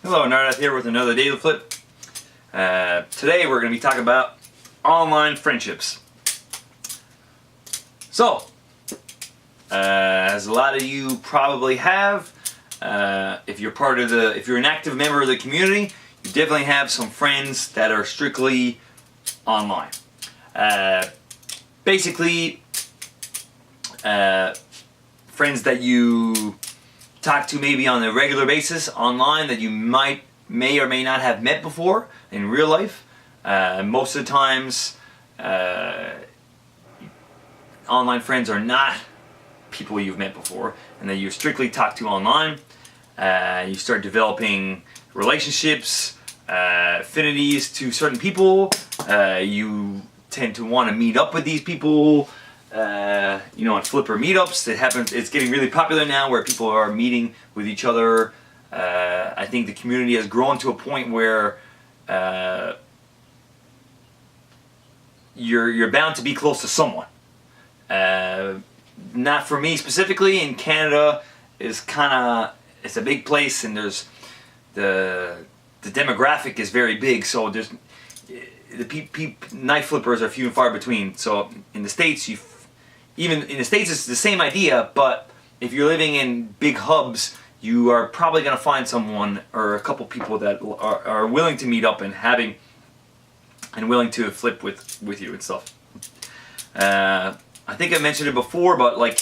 Hello, Nardath here with another Daily Flip. Today we're going to be talking about online friendships. So, as a lot of you probably have, if you're an active member of the community, you definitely have some friends that are strictly online. Basically, friends that you talk to maybe on a regular basis online that you may or may not have met before in real life. Most of the times, online friends are not people you've met before, and that you strictly talk to online. You start developing relationships, affinities to certain people. You tend to want to meet up with these people. On Flipper meetups, it's getting really popular now where people are meeting with each other. I think the community has grown to a point where you're bound to be close to someone. Not for me specifically. In Canada, it's a big place, and there's the demographic is very big. So there's knife flippers are few and far between. So in the States, it's the same idea, but if you're living in big hubs, you are probably going to find someone or a couple people that are willing to meet up and willing to flip with you and stuff. I think I mentioned it before, but like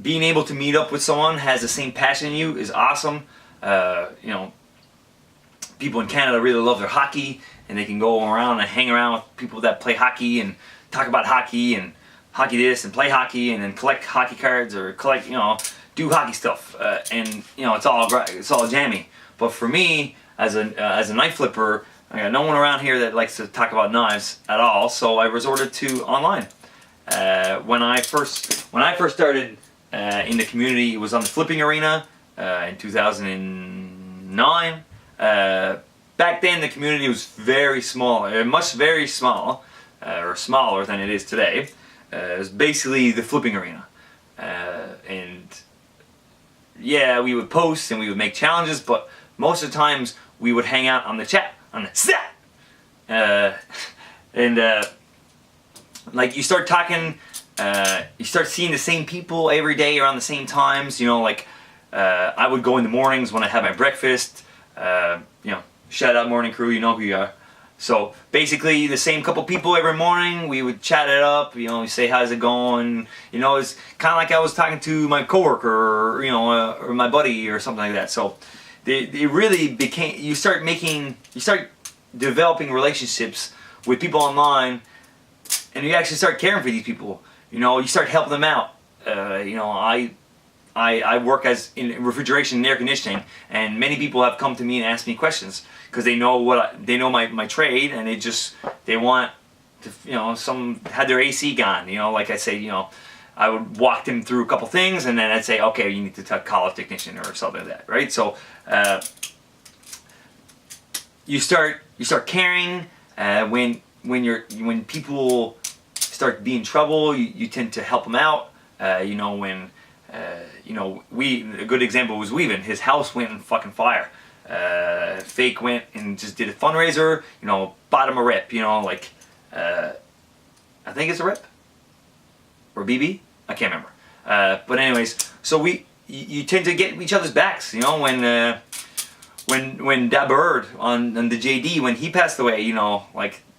being able to meet up with someone has the same passion in you is awesome. People in Canada really love their hockey, and they can go around and hang around with people that play hockey and talk about hockey and hockey this and play hockey and then collect hockey cards or do hockey stuff, it's all jammy. But for me, as a knife flipper, I got no one around here that likes to talk about knives at all, so I resorted to online. When I first started in the community, it was on the Flipping Arena in 2009. Back then, the community was very small, very small, or smaller than it is today. It was basically the Flipping Arena, and yeah, we would post and we would make challenges, but most of the times we would hang out on the chat, like you start talking, you start seeing the same people every day around the same times. I would go in the mornings when I have my breakfast. Shout out morning crew, you know who you are. So basically, the same couple people every morning. We would chat it up. We say how's it going. It's kind of like I was talking to my coworker, or my buddy, or something like that. So it really became. You start developing relationships with people online, and you actually start caring for these people. You start helping them out. I work in refrigeration and air conditioning, and many people have come to me and asked me questions because they know my trade, and they want to, some had their AC gone. Like I say, I would walk them through a couple things, and then I'd say, okay, you need to call a technician or something like that, right? So you start caring when people start being in trouble. You tend to help them out. A good example was Weavin. His house went in fucking fire. Fake went and just did a fundraiser, bought him a rep, I think it's a rep? Or BB? I can't remember. But anyways, so you tend to get each other's backs, when Da Bird on the JD, when he passed away,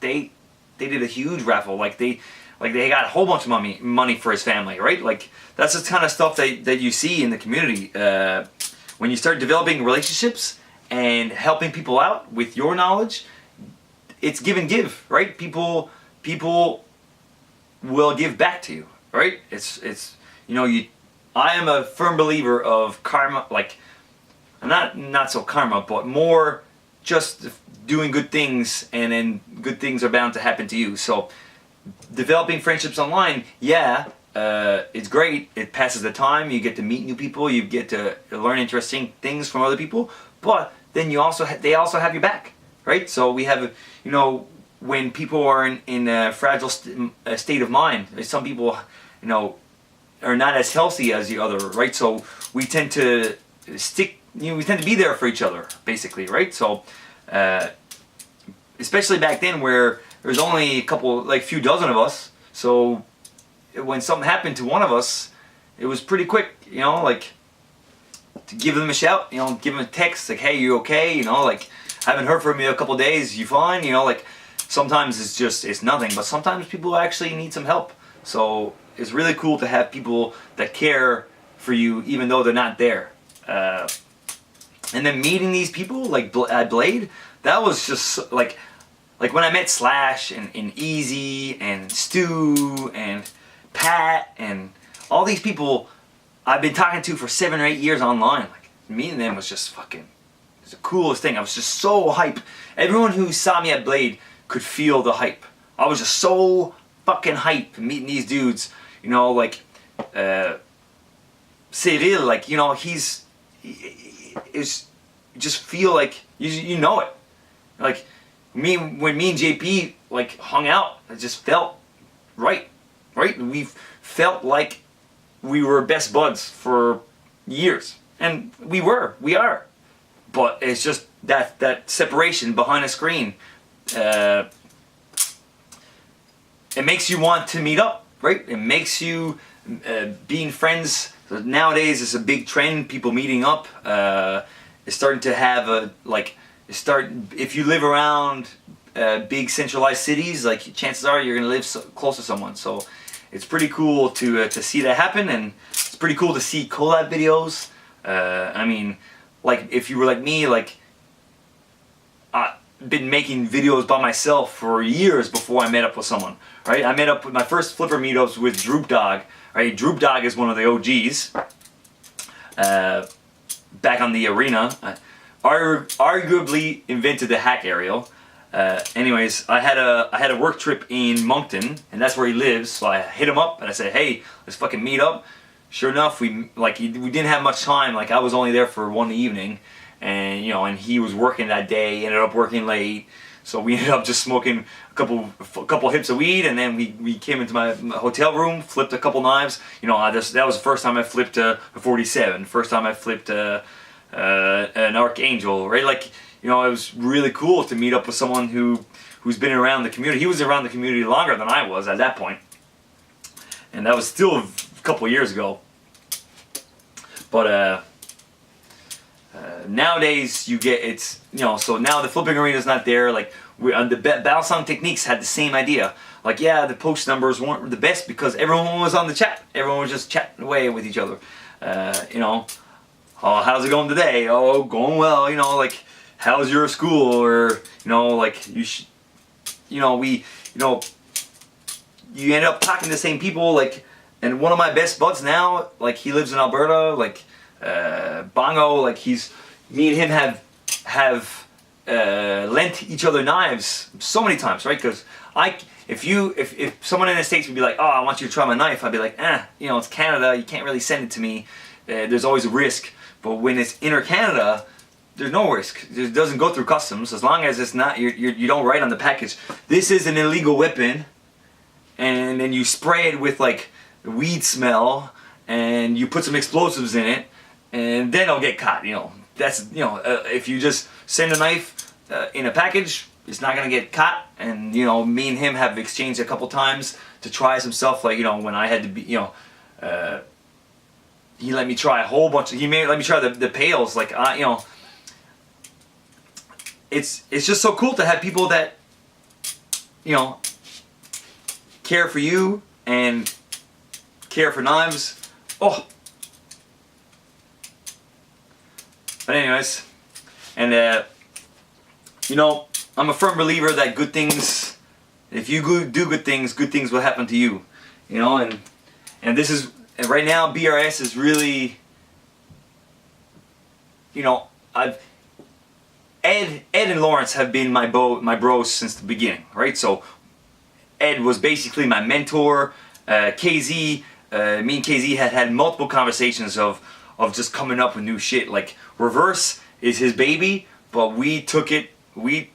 they did a huge raffle, they got a whole bunch of money for his family, right? That's the kind of stuff that you see in the community. When you start developing relationships and helping people out with your knowledge, it's give and give, right? People will give back to you, right? I am a firm believer of karma, not so karma, but more just doing good things, and then good things are bound to happen to you. So developing friendships online, it's great. It passes the time. You get to meet new people. You get to learn interesting things from other people. But then they also have your back, right? So we have, when people are in a fragile state of mind, some people, are not as healthy as the other, right? So we tend to stick we tend to be there for each other, basically, right? So, especially back then where there was only a couple, like few dozen of us, so when something happened to one of us, it was pretty quick, you know, like to give them a shout, you know, give them a text, like, hey, you okay? You know, like, I haven't heard from you a couple days, you fine? You know, like, sometimes it's nothing, but sometimes people actually need some help. So it's really cool to have people that care for you even though they're not there. And then meeting these people, like at Blade, that was just like when I met Slash and Easy and Stu and Pat and all these people I've been talking to for 7 or 8 years online. Like, meeting them was just fucking, it was the coolest thing. I was just so hype. Everyone who saw me at Blade could feel the hype. I was just so fucking hype meeting these dudes. You know, like Cyril, like, you know, he's just feel like you know it. Like when me and JP like hung out, it just felt right. We felt like we were best buds for years, and we are. But it's just that separation behind a screen. It makes you want to meet up, right? It makes you being friends. Nowadays, it's a big trend. People meeting up. It's starting to have if you live around big centralized cities, like chances are you're gonna live close to someone. So it's pretty cool to see that happen, and it's pretty cool to see collab videos. I mean, like if you were like me, like I've been making videos by myself for years before I met up with someone. Right? I met up with my first Flipper meetups with Droop Dog. Right? Droop Dog is one of the OGs. Back on the arena, arguably invented the hack aerial. Anyways, I had a work trip in Moncton, and that's where he lives. So I hit him up and I said, "Hey, let's fucking meet up." Sure enough, we didn't have much time. Like, I was only there for one evening, and you know, and he was working that day. Ended up working late, so we ended up just smoking a couple hips of weed, and then we came into my hotel room, flipped a couple knives. You know, that was the first time I flipped a 47. First time I flipped an Archangel. Right, like, you know, it was really cool to meet up with someone who's been around the community. He was around the community longer than I was at that point, and that was still a couple years ago. But nowadays you get, it's, you know, so now the flipping arena's not there. Like, the Balisong Techniques had the same idea. Like, yeah, the post numbers weren't the best because everyone was on the chat. Everyone was just chatting away with each other. You know, oh, how's it going today? Oh, going well. You know, like, how's your school? Or, you know, like, you end up talking to the same people. Like, and one of my best buds now, like, he lives in Alberta. Like, Bongo, like, me and him have lent each other knives so many times, right? Because if someone in the States would be like, oh, I want you to try my knife, I'd be like, you know, it's Canada, you can't really send it to me. There's always a risk. But when it's inner Canada, there's no risk. It doesn't go through customs as long as it's not, you don't write on the package, this is an illegal weapon, and then you spray it with like weed smell, and you put some explosives in it, and then it'll get caught. You know, that's, you know, if you just send a knife in a package, it's not gonna get caught. And, you know, me and him have exchanged a couple times to try some stuff. Like, you know, when I had to be, you know, he let me try a whole bunch. He let me try the pails. Like, you know, it's just so cool to have people that, you know, care for you and care for knives. Oh. But anyways, and you know, I'm a firm believer that good things, if you do good things will happen to you. You know, and this is, and right now BRS is really, you know, Ed and Lawrence have been my bros since the beginning, right? So Ed was basically my mentor. KZ, me and KZ had multiple conversations of just coming up with new shit. Like, Reverse is his baby, but we took it, we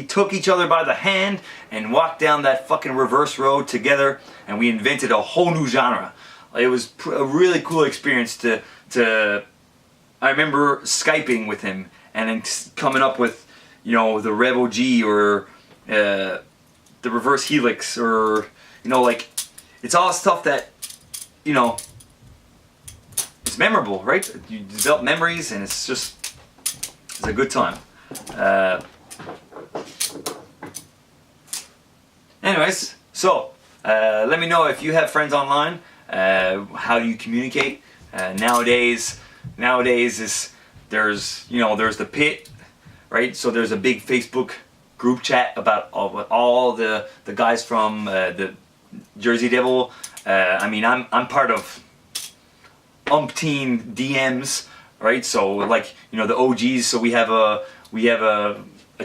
took each other by the hand and walked down that fucking reverse road together, and we invented a whole new genre. It was a really cool experience to I remember Skyping with him and then coming up with, you know, the Revo G or the reverse helix, or, you know, like, it's all stuff that, you know, it's memorable, right? You develop memories, and it's a good time. Anyways, so let me know if you have friends online. How do you communicate? Nowadays there's the pit, right? So there's a big Facebook group chat about all the guys from the Jersey Devil. I mean, I'm part of umpteen DMs, right? So like, you know, the OGs. So we have a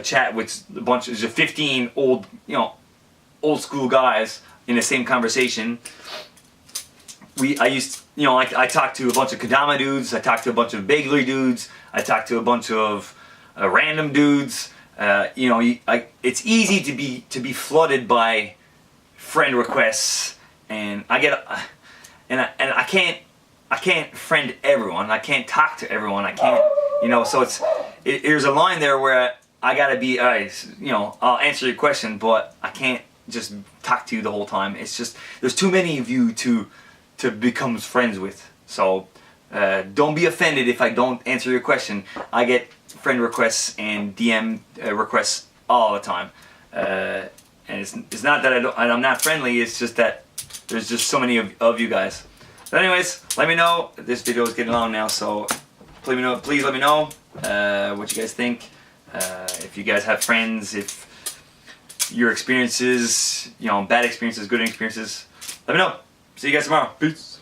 chat with a bunch. There's 15 old school guys in the same conversation. I talked to a bunch of Kadama dudes. I talked to a bunch of Bagley dudes. I talked to a bunch of random dudes. It's easy to be flooded by friend requests, and I can't friend everyone. I can't talk to everyone. I can't, So there's a line there where I gotta be, I'll answer your question, but I can't just talk to you the whole time. It's just there's too many of you to become friends with. So don't be offended if I don't answer your question. I get friend requests and DM requests all the time, and it's not that I'm not friendly. It's just that there's just so many of you guys. But anyways, let me know. This video is getting long now, so please let me know what you guys think. If you guys have friends, if your experiences, bad experiences, good experiences, let me know. See you guys tomorrow. Peace.